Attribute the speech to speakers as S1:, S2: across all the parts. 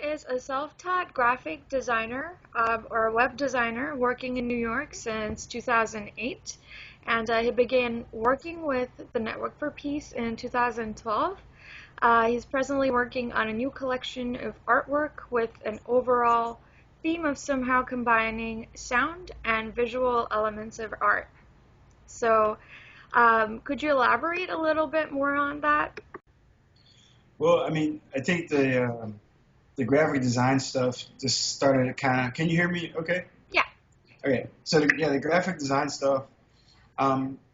S1: is a self-taught graphic designer or a web designer working in New York since 2008. And he began working with the Network for Peace in 2012. He's presently working on a new collection of artwork with an overall theme of somehow combining sound and visual elements of art. So, could you elaborate a little bit more on that?
S2: Well, I mean, I think the graphic design stuff just started to kind of. Can you hear me? Okay.
S1: Yeah.
S2: Okay. So the graphic design stuff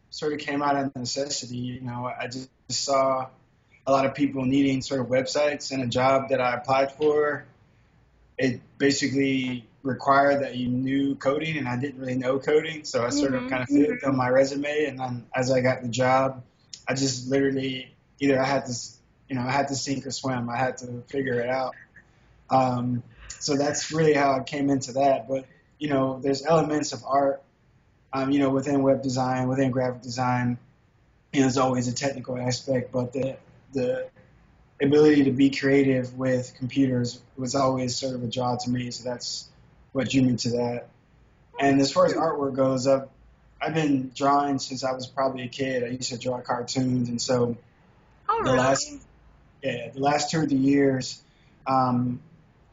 S2: sort of came out of necessity. I just saw a lot of people needing sort of websites, and a job that I applied for, it basically required that you knew coding, and I didn't really know coding, so I sort of
S1: Mm-hmm.
S2: kind of fit on my resume, and then as I got the job, I just literally either I had to sink or swim. I had to figure it out. Um, so that's really how I came into that. But there's elements of art, within web design, within graphic design. There's always a technical aspect, but the ability to be creative with computers was always sort of a draw to me. So that's what drew me to that. And as far as artwork goes, I've been drawing since I was probably a kid. I used to draw cartoons, and so
S1: Oh,
S2: the last
S1: really?
S2: yeah, the last 2 or 3 years, um,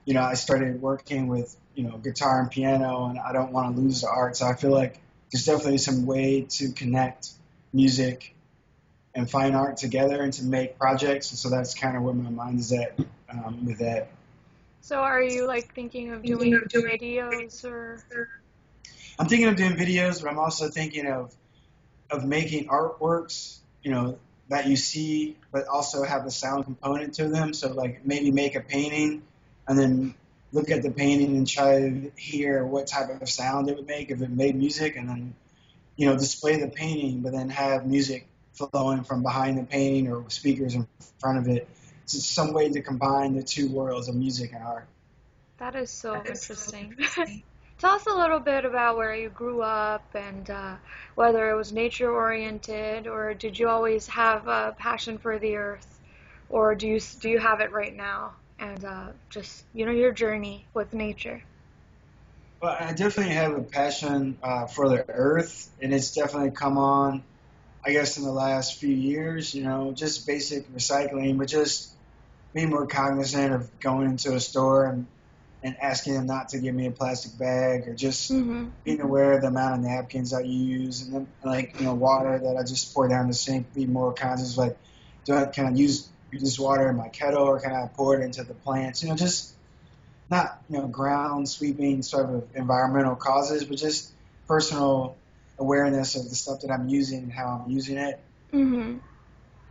S2: I started working with, guitar and piano, and I don't want to lose the art. So I feel like there's definitely some way to connect music and fine art together and to make projects. And so that's kind of where my mind is at with that.
S1: So are you like thinking of doing videos or?
S2: I'm thinking of doing videos, but I'm also thinking of making artworks, that you see, but also have a sound component to them. So like maybe make a painting and then look at the painting and try to hear what type of sound it would make if it made music, and then, display the painting, but then have music flowing from behind the painting or speakers in front of it. So it's some way to combine the two worlds of music and art.
S1: That is so interesting. Tell us a little bit about where you grew up and whether it was nature oriented or did you always have a passion for the earth or do you have it right now and just your journey with nature.
S2: But I definitely have a passion for the earth, and it's definitely come on, I guess, in the last few years, just basic recycling, but just being more cognizant of going into a store and asking them not to give me a plastic bag, or just
S1: Mhm.
S2: being aware of the amount of napkins I use, and then, like, water that I just pour down the sink, be more conscious, like, can I use this water in my kettle, or can I pour it into the plants? Just not, ground sweeping sort of environmental causes, but just personal awareness of the stuff that I'm using and how I'm using it.
S1: Mhm.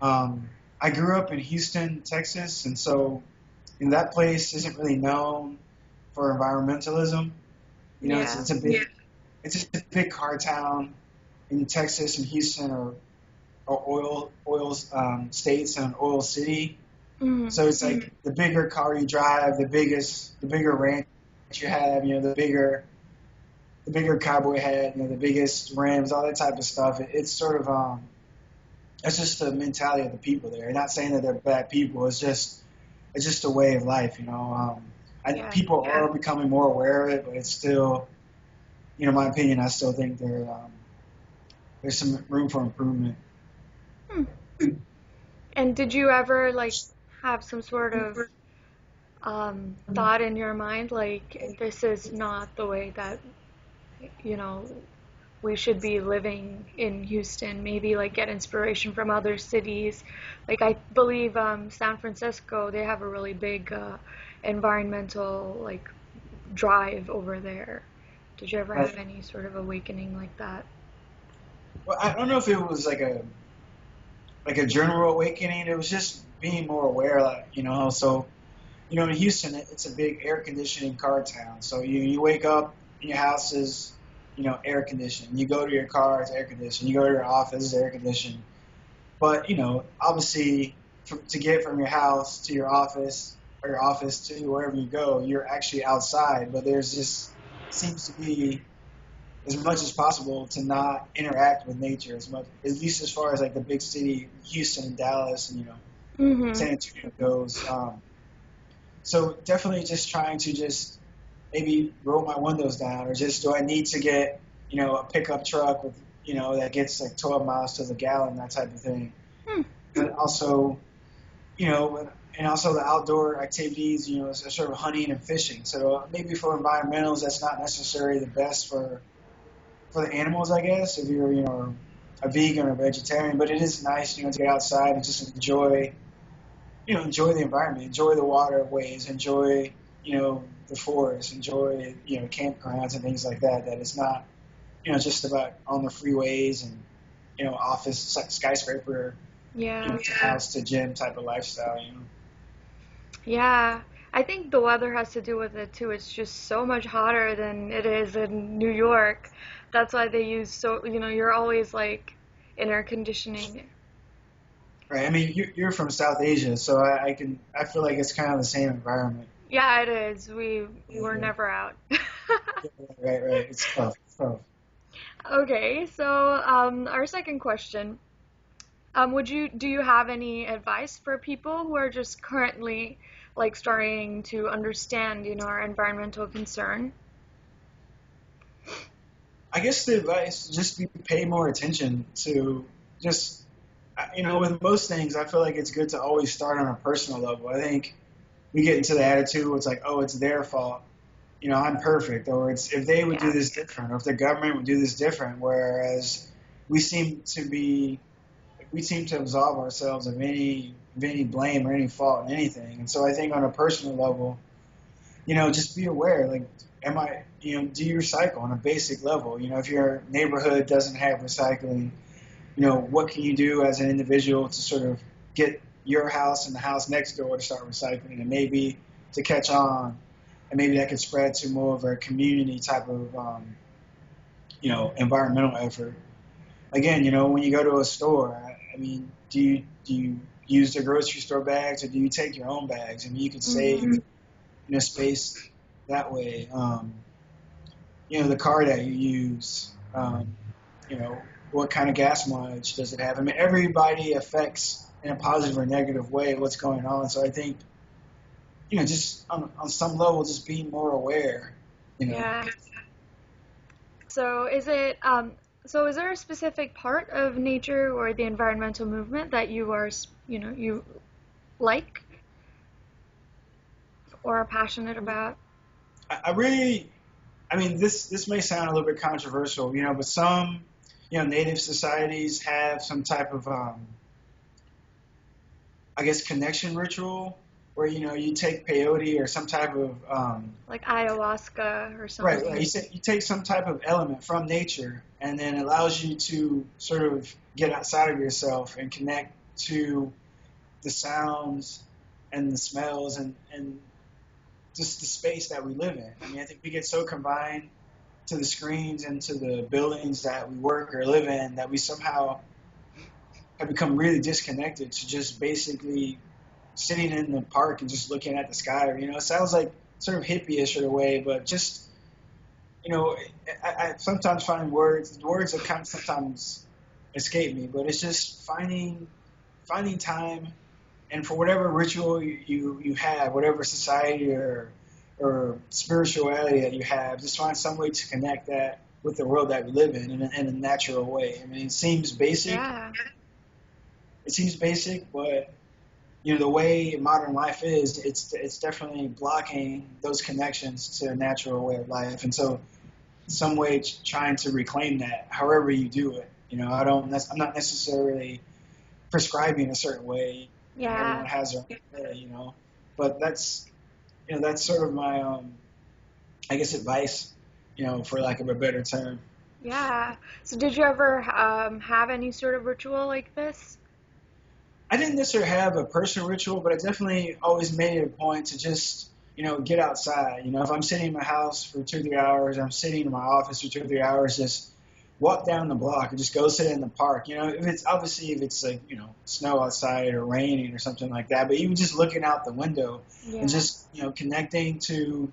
S2: I grew up in Houston, Texas, and so that place isn't really known for environmentalism.
S1: Yeah.
S2: It's a big car town in Texas, and Houston are oil states and an oil city.
S1: Mhm.
S2: So it's like the bigger car you drive, the bigger ranch you have, the bigger cowboy hat, the biggest rims, all that type of stuff. It's sort of that's just the mentality of the people there. Not saying that they're bad people. It's just a way of life.
S1: Yeah.
S2: People are becoming more aware of it, but it's still, my opinion. I still think there's some room for improvement.
S1: Hmm. And did you ever like have some sort of thought in your mind like this is not the way that you know we should be living in Houston, maybe like get inspiration from other cities. Like I believe San Francisco, they have a really big environmental like drive over there. Did you ever have
S2: Right.
S1: any sort of awakening like that?
S2: Well, I don't know if it was like a general awakening. It was just being more aware, like, so, in Houston, it's a big air conditioning car town. So you wake up and your house is, air conditioned. You go to your car, it's air conditioned. You go to your office, it's air conditioned. But, obviously, to get from your house to your office, or your office to wherever you go, you're actually outside. But there's just seems to be, as much as possible, to not interact with nature as much, at least as far as like the big city, Houston and Dallas, and
S1: Mm-hmm.
S2: San Antonio goes. So definitely just trying to just maybe roll my windows down, or just do I need to get, a pickup truck with, that gets like 12 miles to the gallon, that type of thing.
S1: Hmm.
S2: But also, and also the outdoor activities, sort of hunting and fishing. So maybe for environmentals, that's not necessarily the best for the animals, I guess, if you're, a vegan or vegetarian. But it is nice, to get outside and just enjoy the environment, enjoy the waterways, enjoy, the forest, enjoy, campgrounds and things like that. That it's not, just about on the freeways and, office skyscraper,
S1: Yeah.
S2: house to gym type of lifestyle.
S1: Yeah. I think the weather has to do with it too. It's just so much hotter than it is in New York. That's why they use you're always like in air conditioning.
S2: Right. I mean, you're from South Asia, so I feel like it's kind of the same environment.
S1: Yeah, it is. We
S2: Yeah,
S1: were
S2: yeah.
S1: never out.
S2: Yeah, right. It's tough. It's tough.
S1: Okay, so our second question. Do you have any advice for people who are just currently like starting to understand, our environmental concern?
S2: I guess the advice just be pay more attention to just with most things. I feel like it's good to always start on a personal level. I think we get into the attitude where it's like, oh, it's their fault. I'm perfect, or it's if they would do
S1: Yeah.
S2: this different, or if the government would do this different. Whereas we seem to be, we seem to absolve ourselves of any blame or any fault in anything. And so I think on a personal level, just be aware. Like, do you recycle on a basic level? If your neighborhood doesn't have recycling, what can you do as an individual to sort of get your house and the house next door to start recycling, and maybe to catch on, and maybe that could spread to more of a community type of, environmental effort. Again, when you go to a store, I mean, do you use the grocery store bags, or do you take your own bags? I mean, you could save,
S1: Hmm.
S2: space that way. The car that you use, you know, what kind of gas mileage does it have? I mean, everybody affects in a positive or negative way what's going on. So I think, just on some level, just being more aware, you know.
S1: Yeah. So is there a specific part of nature or the environmental movement that you like or are passionate about?
S2: I really, I mean, this may sound a little bit controversial, but some, native societies have some type of, I guess, connection ritual where, you take peyote or some type of,
S1: Like ayahuasca or
S2: right, right.
S1: something?
S2: You take some type of element from nature, and then it allows you to sort of get outside of yourself and connect to the sounds and the smells and just the space that we live in. I mean, I think we get so combined to the screens and to the buildings that we work or live in that we somehow have become really disconnected to just basically sitting in the park and just looking at the sky. Or, it sounds like sort of hippie-ish in a way, but just, I sometimes find words that kind of sometimes escape me, but it's just finding time, and for whatever ritual you have, whatever society or spirituality that you have, just find some way to connect that with the world that we live in a natural way. I mean,
S1: Yeah.
S2: it seems basic, but the way modern life is, it's definitely blocking those connections to a natural way of life. And so, some way trying to reclaim that, however you do it. I'm not necessarily prescribing a certain way.
S1: Yeah.
S2: Everyone has their own way. But that's sort of my, I guess, advice. For lack of a better term.
S1: Yeah. So did you ever have any sort of ritual like this?
S2: I didn't necessarily have a personal ritual, but I definitely always made it a point to just, get outside. If I'm sitting in my house for 2 or 3 hours, I'm sitting in my office for 2 or 3 hours, just walk down the block or just go sit in the park. If it's like, snow outside or raining or something like that, but even just looking out the window and
S1: Yeah.
S2: just, connecting to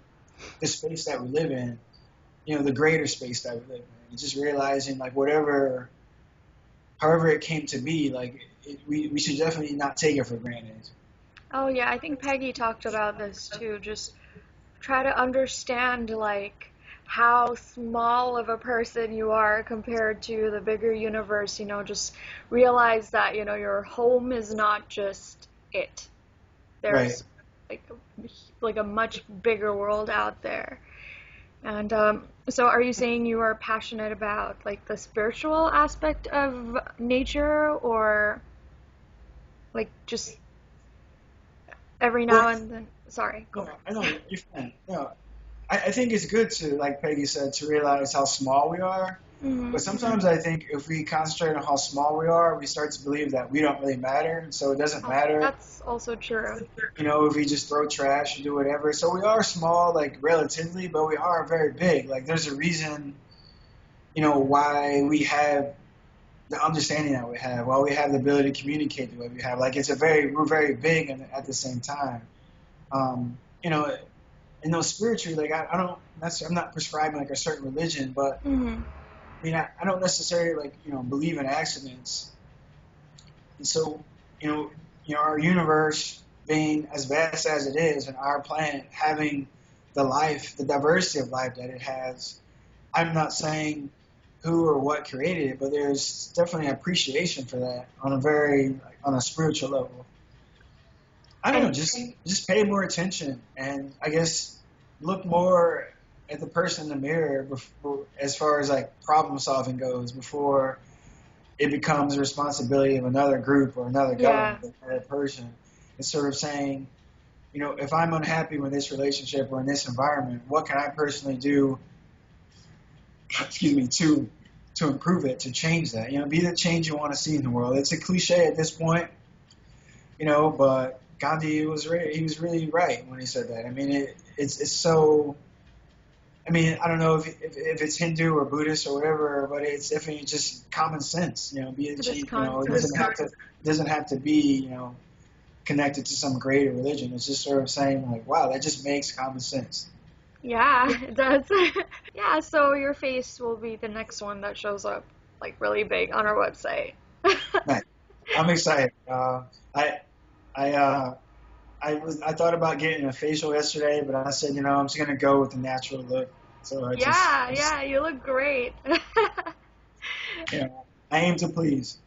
S2: the space that we live in, the greater space that we live in, and just realizing like however it came to be, like we should definitely not take it for granted.
S1: Oh yeah, I think Peggy talked about this too. Just try to understand like how small of a person you are compared to the bigger universe, just realize that, your home is not just it.
S2: Right.
S1: There's like a much bigger world out there. And so are you saying you are passionate about like the spiritual aspect of nature, or like just every
S2: Well,
S1: now and then? Sorry, go
S2: no,
S1: ahead.
S2: I know you're fine. No, I think it's good to, like Peggy said, to realize how small we are. But
S1: Hmm.
S2: sometimes I think if we concentrate on how small we are, we start to believe that we don't really matter. And so it doesn't
S1: Oh,
S2: matter,
S1: that's also true.
S2: if we just throw trash and do whatever. So we are small, like relatively, but we are very big. Like there's a reason, why we have the understanding that we have, why we have the ability to communicate the way we have. Like we're very big and at the same time. Um, you know, spiritually, like I'm not prescribing like a certain religion, but
S1: Hmm.
S2: I mean, I don't necessarily like, believe in accidents. And so, you know, our universe being as vast as it is, and our planet having the diversity of life that it has, I'm not saying who or what created it, but there's definitely an appreciation for that on on a spiritual level. I don't know,
S1: And
S2: just pay more attention, and I guess look more at the person in the mirror before, as far as like problem solving goes, before it becomes the responsibility of another group or another
S1: yeah,
S2: government or another person. It's sort of saying, if I'm unhappy with this relationship or in this environment, what can I personally do, excuse me, to improve it, to change that? Be the change you want to see in the world. It's a cliche at this point, but Gandhi he was really right when he said that. I mean, it's so. I mean, I don't know if it's Hindu or Buddhist or whatever, but it's definitely just common sense. Be a
S1: it is
S2: change.
S1: common
S2: It doesn't have to be connected to some greater religion. It's just sort of saying like, wow, that just makes common sense.
S1: Yeah, it does. Yeah, so your face will be the next one that shows up like really big on our website.
S2: Nice. I'm excited. I I thought about getting a facial yesterday, but I said, I'm just gonna go with the natural look. So
S1: Yeah, yeah, you look great.
S2: I aim to please.